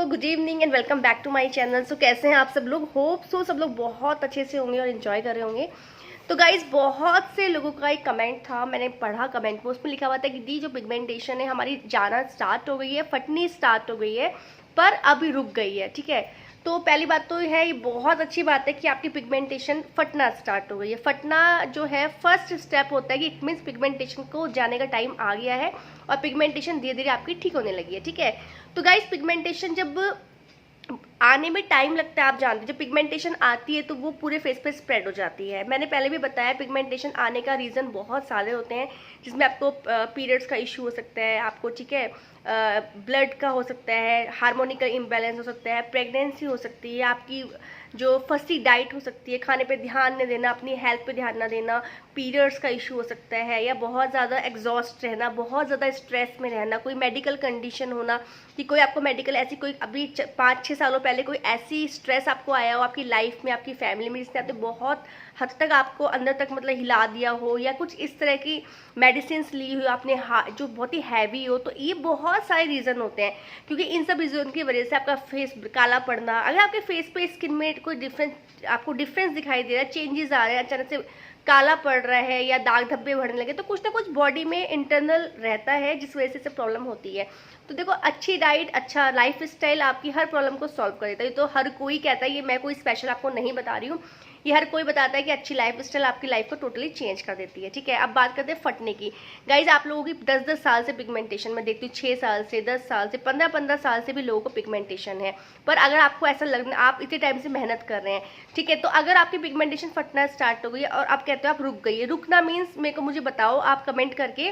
Good evening and welcome back to my channel. So कैसे हैं आप सब लोग? होप सो सब लोग बहुत अच्छे से होंगे और इन्जॉय कर रहे होंगे। तो गाइज बहुत से लोगों का एक कमेंट था, मैंने पढ़ा कमेंट में, उसमें लिखा हुआ था कि दी जो पिगमेंटेशन है हमारी जाना स्टार्ट हो गई है, फटनी स्टार्ट हो गई है पर अभी रुक गई है। ठीक है, तो पहली बात तो है, ये बहुत अच्छी बात है कि आपकी पिगमेंटेशन फटना स्टार्ट हो गई है। फटना जो है फर्स्ट स्टेप होता है कि इट मीन्स पिगमेंटेशन को जाने का टाइम आ गया है और पिगमेंटेशन धीरे धीरे आपकी ठीक होने लगी है। ठीक है, तो गाइज पिगमेंटेशन जब आने में टाइम लगता है, आप जानते हैं जब पिगमेंटेशन आती है तो वो पूरे फेस पे स्प्रेड हो जाती है। मैंने पहले भी बताया पिगमेंटेशन आने का रीज़न बहुत सारे होते हैं, जिसमें आपको पीरियड्स का इशू हो सकता है, आपको ठीक है ब्लड का हो सकता है, हार्मोनिकल इम्बैलेंस हो सकता है, प्रेगनेंसी हो सकती है, आपकी जो फर्स्टी डाइट हो सकती है, खाने पे ध्यान न देना, अपनी हेल्थ पे ध्यान न देना, पीरियड्स का इशू हो सकता है, या बहुत ज़्यादा एग्जॉस्ट रहना, बहुत ज़्यादा स्ट्रेस में रहना, कोई मेडिकल कंडीशन होना कि कोई आपको मेडिकल ऐसी कोई अभी 5-6 सालों पहले कोई ऐसी स्ट्रेस आपको आया हो आपकी लाइफ में, आपकी फैमिली में, जिसने आपने बहुत हद तक आपको अंदर तक मतलब हिला दिया हो, या कुछ इस तरह की मेडिसिन ली हुई आपने जो बहुत ही हैवी हो। तो ये बहुत सारे रीज़न होते हैं, क्योंकि इन सब रीज़न की वजह से आपका फेस काला पड़ना, अगर आपके फेस पे स्किन में कोई डिफरेंस आपको डिफरेंस दिखाई दे रहा है, चेंजेस आ रहे हैं, अचानक से काला पड़ रहा है या दाग धब्बे बढ़ने लगे, तो कुछ ना कुछ बॉडी में इंटरनल रहता है जिस वजह से प्रॉब्लम होती है। तो देखो, अच्छी डाइट, अच्छा लाइफ स्टाइल आपकी हर प्रॉब्लम को सॉल्व कर देता है। ये तो हर कोई कहता है, ये मैं कोई स्पेशल आपको नहीं बता रही हूँ, ये हर कोई बताता है कि अच्छी लाइफ स्टाइल आपकी लाइफ को टोटली चेंज कर देती है। ठीक है, अब बात करते हैं फटने की। गाइज आप लोगों की 10-10 साल से पिगमेंटेशन में देखती हूँ, 6 साल से, 10 साल से, 15-15 साल से भी लोगों को पिगमेंटेशन है। पर अगर आपको ऐसा लगना, आप इतने टाइम से मेहनत कर रहे हैं, ठीक है, तो अगर आपकी पिगमेंटेशन फटना स्टार्ट हो गई है और आप कहते हो आप रुक गई है, रुकना मीन्स मेरे को मुझे बताओ, आप कमेंट करके।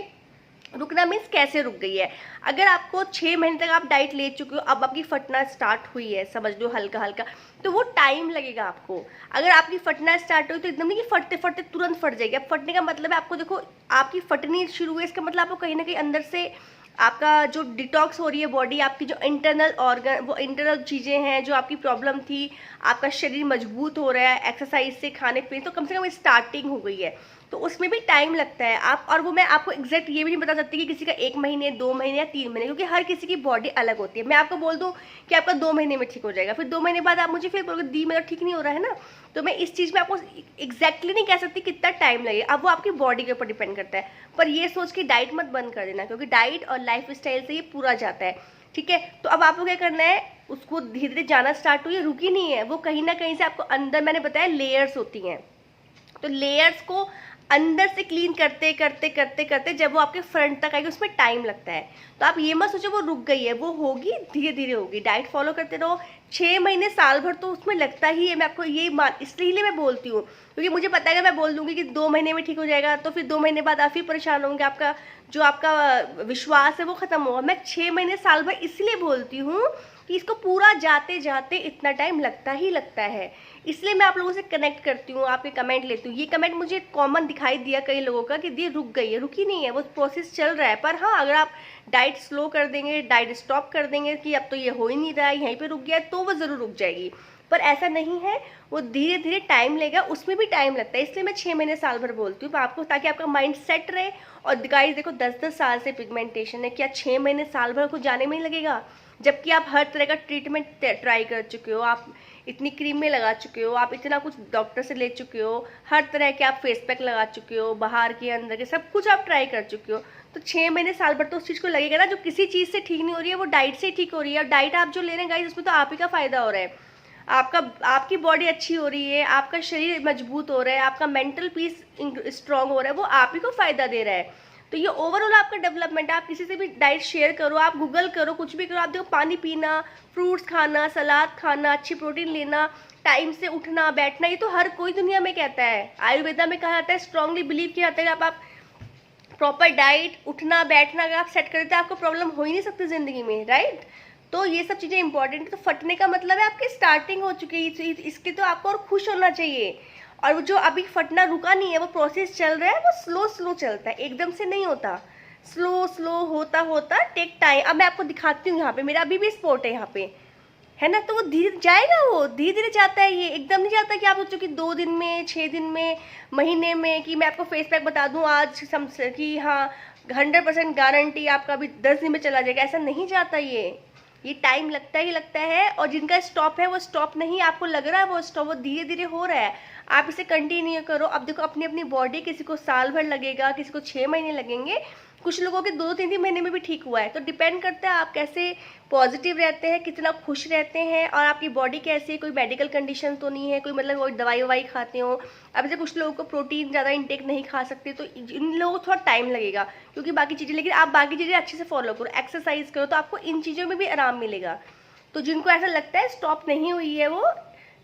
रुकना मीन्स कैसे रुक गई है? अगर आपको 6 महीने तक आप डाइट ले चुके हो, अब आपकी फटना स्टार्ट हुई है, समझ लो हल्का हल्का, तो वो टाइम लगेगा आपको। अगर आपकी फटना स्टार्ट हुई तो एकदम नहीं कि फटते फटते तुरंत फट जाएगी। अब फटने का मतलब है, आपको देखो आपकी फटनी शुरू हुई, इसका मतलब आपको कहीं ना कहीं अंदर से आपका जो डिटॉक्स हो रही है बॉडी, आपकी जो इंटरनल ऑर्गन, वो इंटरनल चीज़ें हैं जो आपकी प्रॉब्लम थी, आपका शरीर मजबूत हो रहा है एक्सरसाइज से, खाने पीने, तो कम से कम स्टार्टिंग हो गई है, तो उसमें भी टाइम लगता है। आप और वो मैं आपको एग्जैक्ट ये भी नहीं बता सकती कि किसी का 1 महीने, 2 महीने या 3 महीने, क्योंकि हर किसी की बॉडी अलग होती है। मैं आपको बोल दूं कि आपका 2 महीने में ठीक हो जाएगा, फिर 2 महीने बाद आप मुझे फिर बोलोगे दी मेरा ठीक नहीं हो रहा है ना, तो मैं इस चीज़ में आपको एग्जैक्टली नहीं कह सकती कितना टाइम लगेगा, अब वो आपकी बॉडी के ऊपर डिपेंड करता है। पर ये सोच के डाइट मत बंद कर देना, क्योंकि डाइट और लाइफ स्टाइल से ये पूरा जाता है। ठीक है, तो अब आपको क्या करना है, उसको धीरे धीरे जाना स्टार्ट हुई, रुकी नहीं है वो, कहीं ना कहीं से आपको अंदर, मैंने बताया लेयर्स होती हैं, तो लेयर्स को अंदर से क्लीन करते करते करते करते जब वो आपके फ्रंट तक आएगी, उसमें टाइम लगता है। तो आप ये मत सोचो वो रुक गई है, वो होगी, धीरे धीरे होगी। डाइट फॉलो करते रहो, 6 महीने साल भर तो उसमें लगता ही है। मैं आपको ये इसलिए मैं बोलती हूँ, क्योंकि मुझे पता है कि मैं बोल दूंगी कि 2 महीने में ठीक हो जाएगा, तो फिर 2 महीने बाद आप फिर परेशान होंगे, आपका जो आपका विश्वास है वो खत्म होगा। मैं 6 महीने साल भर इसलिए बोलती हूँ कि इसको पूरा जाते जाते इतना टाइम लगता ही लगता है, इसलिए मैं आप लोगों से कनेक्ट करती हूँ, आपके कमेंट लेती हूँ। ये कमेंट मुझे कॉमन दिखाई दिया कई लोगों का कि दी रुक गई है, रुकी नहीं है, वो प्रोसेस चल रहा है। पर हाँ, अगर आप डाइट स्लो कर देंगे, डाइट स्टॉप कर देंगे कि अब तो ये हो ही नहीं रहा है, यहीं पे रुक गया है, तो वो ज़रूर रुक जाएगी। पर ऐसा नहीं है, वो धीरे धीरे टाइम लेगा, उसमें भी टाइम लगता है, इसलिए मैं 6 महीने साल भर बोलती हूँ आपको, ताकि आपका माइंड सेट रहे। और गाइस देखो, 10-10 साल से पिगमेंटेशन है, क्या 6 महीने साल भर को जाने में ही लगेगा? जबकि आप हर तरह का ट्रीटमेंट ट्राई कर चुके हो, आप इतनी क्रीमें लगा चुके हो, आप इतना कुछ डॉक्टर से ले चुके हो, हर तरह के आप फेस पैक लगा चुके हो, बाहर के अंदर के सब कुछ आप ट्राई कर चुके हो, तो 6 महीने साल भर तो उस चीज़ को लगेगा ना। जो किसी चीज़ से ठीक नहीं हो रही है वो डाइट से ठीक हो रही है, और डाइट आप जो ले रहे हैं गाइस, उसमें तो आप ही का फायदा हो रहा है, आपकी बॉडी अच्छी हो रही है, आपका शरीर मजबूत हो रहा है, आपका मेंटल पीस स्ट्रांग हो रहा है, वो आप ही को फायदा दे रहा है। तो ये ओवरऑल आपका डेवलपमेंट है। आप किसी से भी डाइट शेयर करो, आप गूगल करो, कुछ भी करो, आप देखो पानी पीना, फ्रूट्स खाना, सलाद खाना, अच्छी प्रोटीन लेना, टाइम से उठना बैठना, ये तो हर कोई दुनिया में कहता है। आयुर्वेदा में कहा जाता है, स्ट्रांगली बिलीव किया जाता है कि आप प्रॉपर डाइट, उठना बैठना अगर आप सेट करते हैं, आपको प्रॉब्लम हो ही नहीं सकती जिंदगी में, राइट? तो ये सब चीज़ें इंपॉर्टेंट है। तो फटने का मतलब है आपकी स्टार्टिंग हो चुकी है, इसके तो आपको और खुश होना चाहिए। और वो जो अभी फटना रुका नहीं है, वो प्रोसेस चल रहा है, वो स्लो स्लो चलता है, एकदम से नहीं होता, स्लो स्लो होता होता टेक टाइम। अब मैं आपको दिखाती हूँ, यहाँ पे मेरा अभी भी स्पॉट है यहाँ पे, है ना, तो वो धीरे जाएगा, वो धीरे धीरे जाता है, ये एकदम नहीं जाता कि आप सोचो कि 2 दिन में, 6 दिन में, महीने में, कि मैं आपको फेस पैक बता दूँ आज कि हाँ 100% गारंटी आपका अभी 10 दिन में चला जाएगा, ऐसा नहीं जाता ये। ये टाइम लगता ही लगता है, और जिनका स्टॉप है वो स्टॉप नहीं, आपको लग रहा है वो स्टॉप, वो धीरे धीरे हो रहा है। आप इसे कंटिन्यू करो। अब देखो अपनी अपनी बॉडी, किसी को साल भर लगेगा, किसी को 6 महीने लगेंगे, कुछ लोगों के 2-3 महीने में भी ठीक हुआ है। तो डिपेंड करता है आप कैसे पॉजिटिव रहते हैं, कितना खुश रहते हैं, और आपकी बॉडी कैसी है, कोई मेडिकल कंडीशन तो नहीं है, कोई मतलब कोई दवाई ववाई खाते हो। अब जैसे कुछ लोगों को प्रोटीन ज़्यादा इंटेक नहीं खा सकते, तो इन लोगों को थोड़ा टाइम लगेगा क्योंकि बाकी चीज़ें, लेकिन आप बाकी चीज़ें अच्छे से फॉलो करो, एक्सरसाइज करो, तो आपको इन चीज़ों में भी आराम मिलेगा। तो जिनको ऐसा लगता है स्टॉप नहीं हुई है,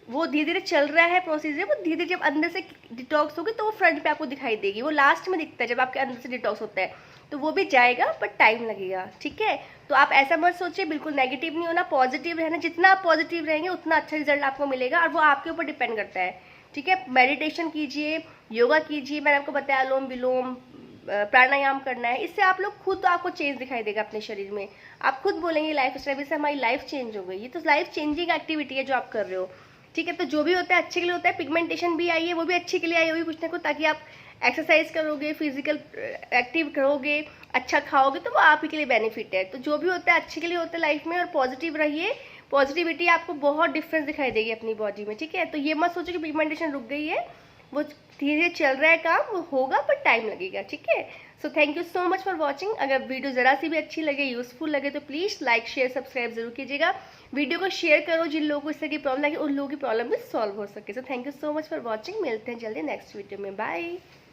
वो धीरे धीरे चल रहा है प्रोसीजर, वो धीरे धीरे जब अंदर से डिटॉक्स होगी तो वो फ्रंट पे आपको दिखाई देगी, वो लास्ट में दिखता है जब आपके अंदर से डिटॉक्स होता है, तो वो भी जाएगा पर टाइम लगेगा। ठीक है, तो आप ऐसा मत सोचिए, बिल्कुल नेगेटिव नहीं होना, पॉजिटिव रहना। जितना आप पॉजिटिव रहेंगे उतना अच्छा रिजल्ट आपको मिलेगा, और वो आपके ऊपर डिपेंड करता है। ठीक है, मेडिटेशन कीजिए, योगा कीजिए, मैंने आपको बताया अनुलोम विलोम, प्राणायाम करना है, इससे आप लोग खुद, आपको चेंज दिखाई देगा अपने शरीर में। आप खुद बोलेंगे लाइफ स्टाइल से हमारी लाइफ चेंज हो गई। ये तो लाइफ चेंजिंग एक्टिविटी है जो आप कर रहे हो। ठीक है, तो जो भी होता है अच्छे के लिए होता है। पिगमेंटेशन भी आई है, वो भी अच्छे के लिए आई होगी कुछ ना कुछ, ताकि आप एक्सरसाइज करोगे, फिजिकल एक्टिव करोगे, अच्छा खाओगे, तो वो आप ही के लिए बेनिफिट है। तो जो भी होता है अच्छे के लिए होता है लाइफ में, और पॉजिटिव रहिए। पॉजिटिविटी आपको बहुत डिफरेंस दिखाई देगी अपनी बॉडी में। ठीक है, तो ये मत सोचो कि पिगमेंटेशन रुक गई है, वो धीरे धीरे चल रहा है काम, वो होगा पर टाइम लगेगा। ठीक है, so thank you so much for watching. अगर वीडियो ज़रा सी भी अच्छी लगे, यूजफुल लगे, तो प्लीज़ लाइक शेयर सब्सक्राइब जरूर कीजिएगा। वीडियो को शेयर करो, जिन लोगों को इस तरह की प्रॉब्लम लगे उन लोगों की प्रॉब्लम भी सॉल्व हो सके। So thank you so much for watching. मिलते हैं जल्दी नेक्स्ट वीडियो में। बाय।